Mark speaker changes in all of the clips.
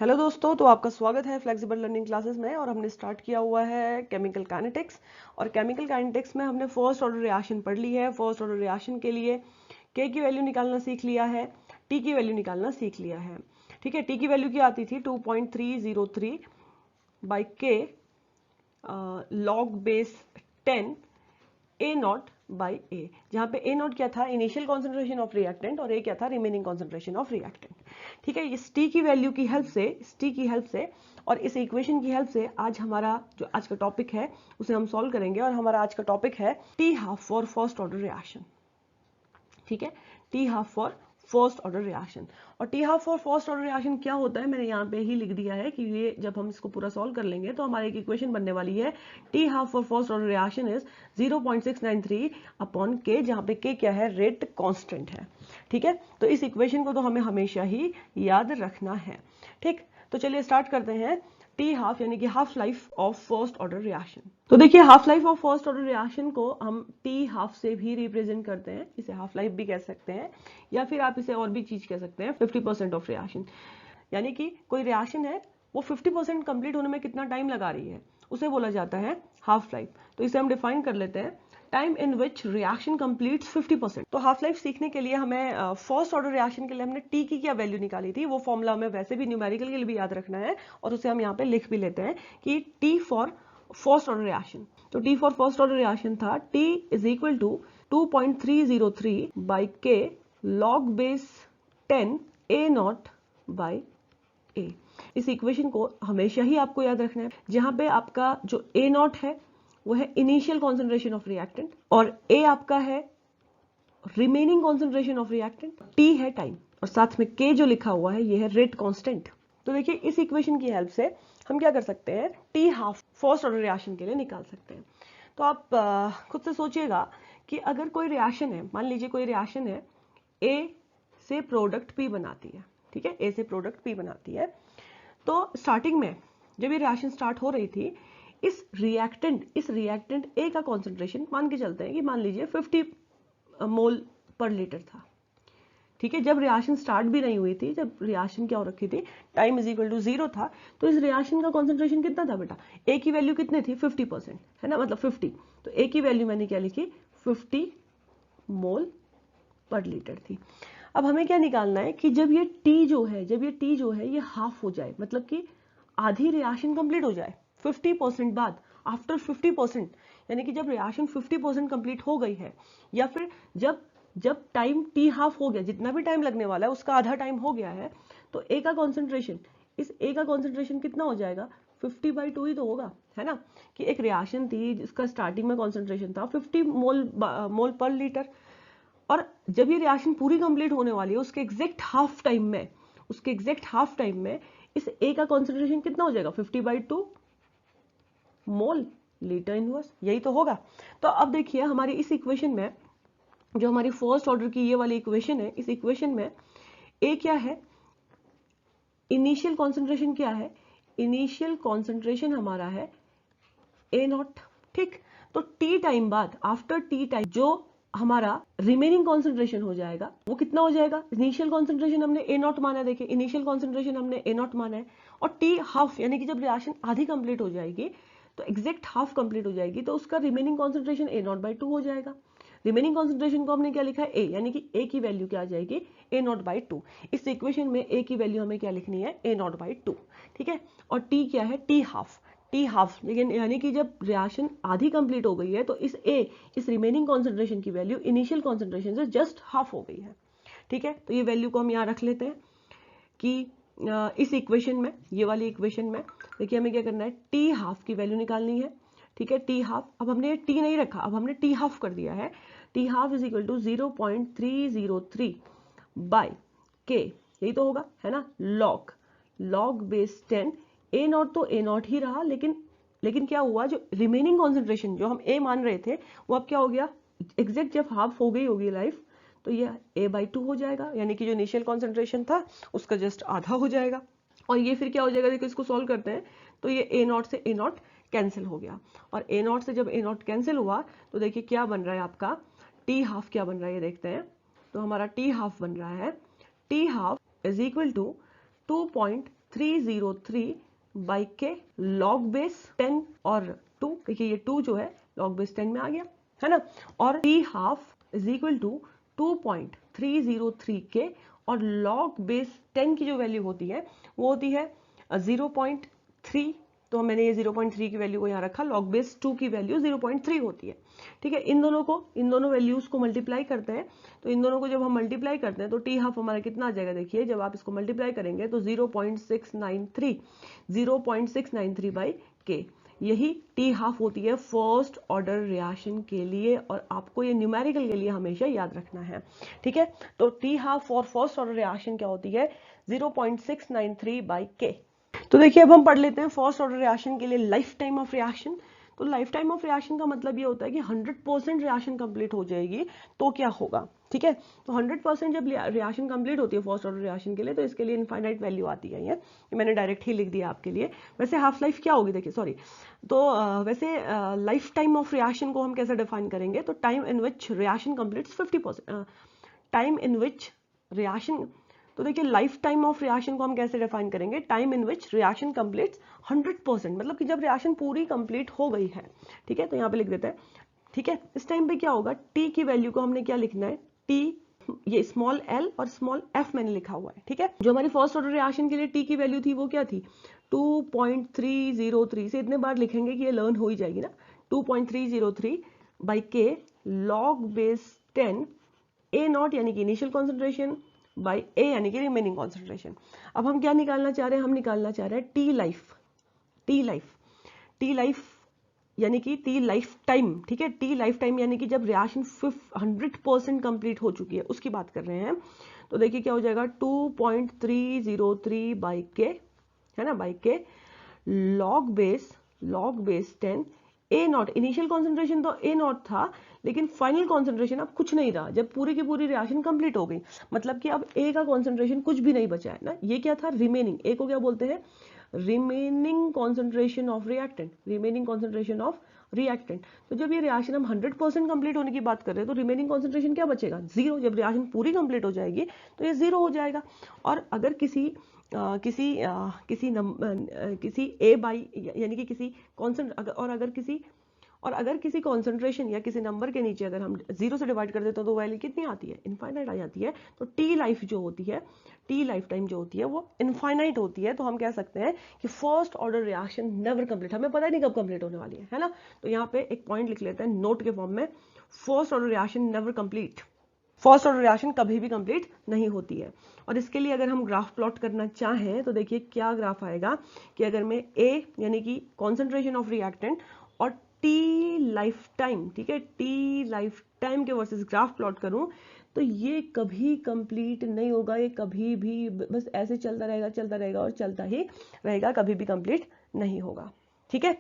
Speaker 1: Hello दोस्तों, तो आपका स्वागत है फ्लेक्सिबल लर्निंग क्लासेस में। और हमने स्टार्ट किया हुआ है केमिकल काइनेटिक्स। और केमिकल काइनेटिक्स में हमने फर्स्ट ऑर्डर रिएक्शन पढ़ ली है। फर्स्ट ऑर्डर रिएक्शन के लिए के की वैल्यू निकालना सीख लिया है, टी की वैल्यू निकालना सीख लिया है। ठीक है, टी की वैल्यू क्या आती थी 2.303 बाई के log base 10 A naught by A, जहां पे ए नॉट क्या था, इनिशियल कॉन्सेंट्रेशन ऑफ रिएक्टेंट, और ए क्या था, रिमेनिंग कॉन्सेंट्रेशन ऑफ रिएक्टेंट। ठीक है, इस टी की वैल्यू की हेल्प से, इस टी की हेल्प से और इस इक्वेशन की हेल्प से आज हमारा जो आज का टॉपिक है उसे हम सॉल्व करेंगे। और हमारा आज का टॉपिक है T half for first order reaction. ठीक है, T half for first order reaction. और t half for first order reaction क्या होता है, मैंने यहाँ पे ही लिख दिया है कि ये जब हम इसको पूरा सॉल्व कर लेंगे तो हमारी एक इक्वेशन बनने वाली है। T half for first order reaction is 0.693 upon के, जहाँ पे के क्या है, रेट कांस्टेंट है। ठीक है, तो इस इक्वेशन को तो हमें हमेशा ही याद रखना है। ठीक, तो चलिए स्टार्ट करते हैं। टी हाफ यानी कि half life of first order reaction. तो देखिए, half life of first order reaction को हम टी हाफ से भी रिप्रेजेंट करते हैं, इसे हाफ लाइफ भी कह सकते हैं, या फिर आप इसे और भी चीज कह सकते हैं, 50% ऑफ रिएक्शन। यानी कि कोई रिएक्शन है वो 50% कंप्लीट होने में कितना टाइम लगा रही है, उसे बोला जाता है हाफ लाइफ। तो इसे हम डिफाइन कर लेते हैं, time in which reaction completes 50%। तो हाफ लाइफ सीखने के लिए हमें फर्स्ट ऑर्डर रिएक्शन के लिए हमने टी की क्या वैल्यू निकाली थी, वो फॉर्मूला हमें वैसे भी न्यूमेरिकल के लिए भी याद रखना है, और उसे हम यहाँ पे लिख भी लेते हैं कि t for first order reaction. तो t for first order reaction था t is equal to 2.303 by के log base 10 A naught by A. इस इक्वेशन को हमेशा ही आपको याद रखना है, जहां पे आपका जो ए नॉट है वो है इनिशियल कॉन्सेंट्रेशन ऑफ रिएक्टेंट, और ए आपका है remaining concentration of reactant, T है टाइम, और साथ में के जो लिखा हुआ है ये है रेट कांस्टेंट। तो देखिए, इस इक्वेशन की हेल्प से हम क्या कर सकते हैं, T half first order reaction के लिए निकाल सकते हैं। तो आप खुद से सोचिएगा कि अगर कोई रिएक्शन है, मान लीजिए कोई रिएक्शन है, ए से प्रोडक्ट पी बनाती है। ठीक है, ए से प्रोडक्ट पी बनाती है। तो स्टार्टिंग में जब ये रिएक्शन स्टार्ट हो रही थी, इस रिएक्टेंट ए का कॉन्सेंट्रेशन मान के चलते हैं कि मान लीजिए 50 मोल पर लीटर था। ठीक है, जब रिएक्शन स्टार्ट भी नहीं हुई थी, जब रिएक्शन क्या हो रखी थी, टाइम इज इक्वल टू 0 था, तो इस रिएक्शन का कॉन्सेंट्रेशन कितना था बेटा, ए की वैल्यू कितनी थी, 50%, है ना, मतलब 50। तो ए की वैल्यू मैंने क्या लिखी, 50 मोल पर लीटर थी। अब हमें क्या निकालना है कि जब ये टी जो है ये हाफ हो जाए, मतलब कि आधी रिएक्शन कंप्लीट हो जाए 50% बाद, आफ्टर 50%, यानी कि जब रिएक्शन 50% कंप्लीट हो गई है, या फिर जब जब टाइम टी हाफ हो गया, जितना भी टाइम लगने वाला है उसका आधा टाइम हो गया है, तो ए का कॉन्सेंट्रेशन, इस ए का कॉन्सेंट्रेशन कितना हो जाएगा, 50/2 ही तो होगा, है ना। कि एक रिएक्शन थी जिसका स्टार्टिंग में कॉन्सेंट्रेशन था 50 मोल पर लीटर, और जब ये रिएक्शन पूरी कंप्लीट होने वाली है उसके एग्जैक्ट हाफ टाइम में इस ए का कॉन्सेंट्रेशन कितना हो जाएगा, 50/2 मोल लीटर इनवर्स, यही तो होगा। तो अब देखिए, हमारी इस इक्वेशन में, जो हमारी फर्स्ट ऑर्डर की ये वाली इक्वेशन है, इस इक्वेशन में ए क्या है, इनिशियल कॉन्सेंट्रेशन क्या है, इनिशियल कॉन्सेंट्रेशन हमारा है ए नॉट। ठीक, तो टी टाइम बाद, आफ्टर टी टाइम, जो हमारा रिमेनिंग कॉन्सेंट्रेशन हो जाएगा वो कितना हो जाएगा, इनिशियल कॉन्सेंट्रेशन हमने ए नॉट माना है, देखिए इनिशियल कॉन्सेंट्रेशन हमने ए नॉट माना है, और टी हाफ, यानी कि जब रिएक्शन आधी कंप्लीट हो जाएगी, तो एग्जैक्ट हाफ कंप्लीट हो जाएगी, तो उसका remaining concentration A naught by 2 हो जाएगा। रिमेनिंग कॉन्सेंट्रेशन को हमने क्या लिखा है, ए, यानी कि ए की वैल्यू क्या आ जाएगी, ए नॉट बाई 2। इस इक्वेशन में ए की वैल्यू हमें क्या लिखनी है, ए नॉट बाई 2। ठीक है, और टी क्या है, टी हाफ, लेकिन यानी कि जब रिएक्शन आधी कंप्लीट हो गई है तो इस रिमेनिंग कॉन्सेंट्रेशन की वैल्यू इनिशियल कॉन्सेंट्रेशन से जस्ट हाफ हो गई है। ठीक है, तो ये वैल्यू को हम यहाँ रख लेते हैं कि इस इक्वेशन में, ये वाली इक्वेशन में देखिए हमें क्या करना है, टी हाफ की वैल्यू निकालनी है। ठीक है, टी हाफ, अब हमने टी नहीं रखा, अब हमने टी हाफ कर दिया है। T half is equal to 0.303 by K, यही तो होगा, है ना, लॉग बेस 10, ए नॉट तो ए नॉट ही रहा, लेकिन क्या हुआ, जो रिमेनिंग कॉन्सेंट्रेशन जो हम ए मान रहे थे वो अब क्या हो गया, एग्जैक्ट जब हाफ हो गई होगी लाइफ, तो ये a/2 हो जाएगा, यानी कि जो इनिशियल कॉन्सेंट्रेशन था उसका जस्ट आधा हो जाएगा। और ये फिर क्या हो जाएगा, देखो इसको सॉल्व करते हैं, तो ये ए नॉट से ए नॉट कैंसिल हो गया, और ए नॉट से जब ए नॉट कैंसिल हुआ तो देखिए क्या बन रहा है आपका, टी हाफ क्या बन रहा है ये देखते हैं। तो हमारा टी हाफ बन रहा है, T half is equal to 303 by के लॉग बेस 10 और 2, देखिए ये 2 जो है लॉग बेस 10 में आ गया, है ना, और t half is equal to 2.303 K, और लॉग बेस 10 की जो वैल्यू होती है वो होती है 0.3, तो मैंने ये 0.3 की वैल्यू को यहाँ रखा, लॉग बेस 2 की वैल्यू 0.3 होती है, ठीक है। इन दोनों वैल्यूज को मल्टीप्लाई करते हैं, तो इन दोनों को जब हम मल्टीप्लाई करते हैं तो टी हाफ हमारा कितना आ जाएगा, देखिए जब आप इसको मल्टीप्लाई करेंगे तो 0.693 बाई के, यही टी हाफ होती है फर्स्ट ऑर्डर रिएक्शन के लिए, और आपको ये न्यूमेरिकल के लिए हमेशा याद रखना है, ठीक है। तो T half for first order reaction क्या होती है, 0.693 बाई के। तो देखिए अब हम पढ़ लेते हैं फर्स्ट ऑर्डर रिएक्शन के लिए लाइफ टाइम ऑफ रिएक्शन। तो लाइफ टाइम ऑफ रिएक्शन का मतलब ये होता है कि 100% रिएक्शन कंप्लीट हो जाएगी तो क्या होगा, ठीक है। तो 100% जब रिएक्शन कंप्लीट होती है फर्स्ट ऑर्डर रिएक्शन के लिए, तो इसके लिए इनफाइनाइट वैल्यू आती है, ये मैंने डायरेक्ट ही लिख दिया आपके लिए। वैसे हाफ लाइफ क्या होगी, देखिए सॉरी, तो वैसे लाइफ टाइम ऑफ रिएक्शन को हम कैसे डिफाइन करेंगे, तो time in which reaction completes 50%, time in which reaction, तो देखिए लाइफ टाइम ऑफ रिएक्शन को हम कैसे डिफाइन करेंगे, time in which reaction completes 100%, मतलब कि जब रिएक्शन पूरी कंप्लीट हो गई है, ठीक है। तो यहाँ पे लिख देते हैं, ठीक है। इस टाइम पे क्या होगा, टी की वैल्यू को हमने क्या लिखना है, टी, ये स्मॉल एल और स्मॉल एफ मैंने लिखा हुआ है, ठीक है। जो हमारी फर्स्ट ऑर्डर रिएक्शन के लिए टी की वैल्यू थी वो क्या थी, 2.303 से इतने बार लिखेंगे कि ये लर्न हो ही जाएगी ना, 2.303 बाई के लॉग बेस 10 ए नॉट यानी कि इनिशियल कॉन्सेंट्रेशन बाई ए यानी कि रिमेनिंग कॉन्सेंट्रेशन। अब हम क्या निकालना चाह रहे हैं, हम निकालना चाह रहे हैं tea life, tea life, tea life यानी कि टी लाइफ टाइम, ठीक है। टी लाइफ टाइम यानी कि जब रिएक्शन 100% कंप्लीट हो चुकी है उसकी बात कर रहे हैं। तो देखिए क्या हो जाएगा, 2.303 बाई के, है ना, बाई के log base 10 A not, initial concentration तो ए नॉट था, लेकिन फाइनल कॉन्सेंट्रेशन अब कुछ नहीं रहा जब पूरी की पूरी रिएक्शन कंप्लीट हो गई, मतलब कि अब ए का कॉन्सेंट्रेशन कुछ भी नहीं बचा है ना, ये क्या था, रिमेनिंग, ए को क्या बोलते हैं, remaining concentration of reactant, remaining concentration of reactant. तो जब ये रिएक्शन हम 100% कंप्लीट होने की बात कर रहे हैं तो रिमेनिंग कॉन्सेंट्रेशन क्या बचेगा, 0। जब रिएक्शन पूरी कंप्लीट हो जाएगी तो ये 0 हो जाएगा। और अगर किसी ए बाई यानी कि किसी कॉन्सेंट, और अगर किसी कॉन्सेंट्रेशन या किसी नंबर के नीचे अगर हम 0 से डिवाइड कर देते हैं तो वैल्यू कितनी आती है, इनफाइनाइट आ जाती है। तो टी लाइफ जो होती है, टी लाइफ टाइम जो होती है वो इनफाइनाइट होती है। तो हम कह सकते हैं कि first order reaction never complete, हमें पता ही नहीं कब कंप्लीट होने वाली है ना। तो यहाँ पे एक पॉइंट लिख लेते हैं नोट के फॉर्म में, first order reaction never complete, first order reaction कभी भी कंप्लीट नहीं होती है। और इसके लिए अगर हम ग्राफ प्लॉट करना चाहें तो देखिए क्या ग्राफ आएगा कि अगर मैं ए यानी कि कॉन्सेंट्रेशन ऑफ रिएक्टेंट और टी लाइफ टाइम, ठीक है, टी लाइफ टाइम के वर्सेस ग्राफ प्लॉट करूं तो ये कभी कंप्लीट नहीं होगा, ये कभी भी बस ऐसे चलता रहेगा और चलता ही रहेगा, कभी भी कंप्लीट नहीं होगा, ठीक है।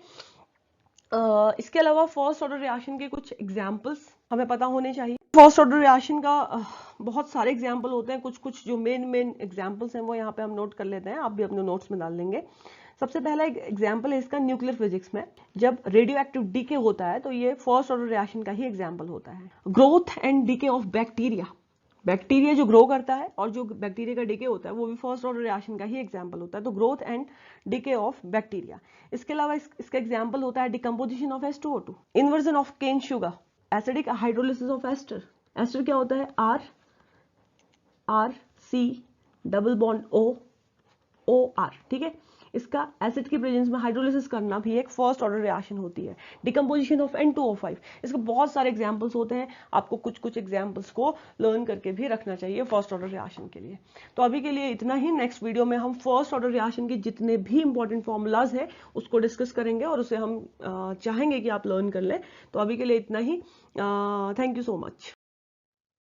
Speaker 1: इसके अलावा फर्स्ट ऑर्डर रिएक्शन के कुछ एग्जांपल्स हमें पता होने चाहिए। फर्स्ट ऑर्डर रिएक्शन का बहुत सारे एग्जांपल होते हैं, कुछ जो मेन एग्जांपल्स हैं वो यहाँ पे हम नोट कर लेते हैं, आप भी अपने नोट्स में डाल लेंगे। सबसे पहला एक एग्जाम्पल है इसका न्यूक्लियर फिजिक्स में, जब रेडियो एक्टिव डीके होता है तो ये फर्स्ट ऑर्डर रिएक्शन का ही एग्जाम्पल होता है। Growth and decay of bacteria, bacteria जो ग्रो करता है और जो बैक्टीरिया का डीके होता है वो भी फर्स्ट ऑर्डर रिएक्शन का ही एग्जाम्पल होता है। तो growth and decay of bacteria. इसके अलावा इसका एग्जाम्पल होता है decomposition of H2O2, inversion of cane sugar, acidic hydrolysis of ester. Ester क्या होता है, R C double bond O R, ठीक है। इसका एसिड की प्रेजेंस में हाइड्रोलिसिस करना भी एक फर्स्ट ऑर्डर रिएक्शन होती है। डिकम्पोजिशन ऑफ N2O5, इसके बहुत सारे एग्जांपल्स होते हैं, आपको कुछ एग्जांपल्स को लर्न करके भी रखना चाहिए फर्स्ट ऑर्डर रिएक्शन के लिए। तो अभी के लिए इतना ही, नेक्स्ट वीडियो में हम फर्स्ट ऑर्डर रिएक्शन के जितने भी इंपॉर्टेंट फॉर्मूलाज है उसको डिस्कस करेंगे और उसे हम चाहेंगे कि आप लर्न कर लें। तो अभी के लिए इतना ही, थैंक यू सो मच।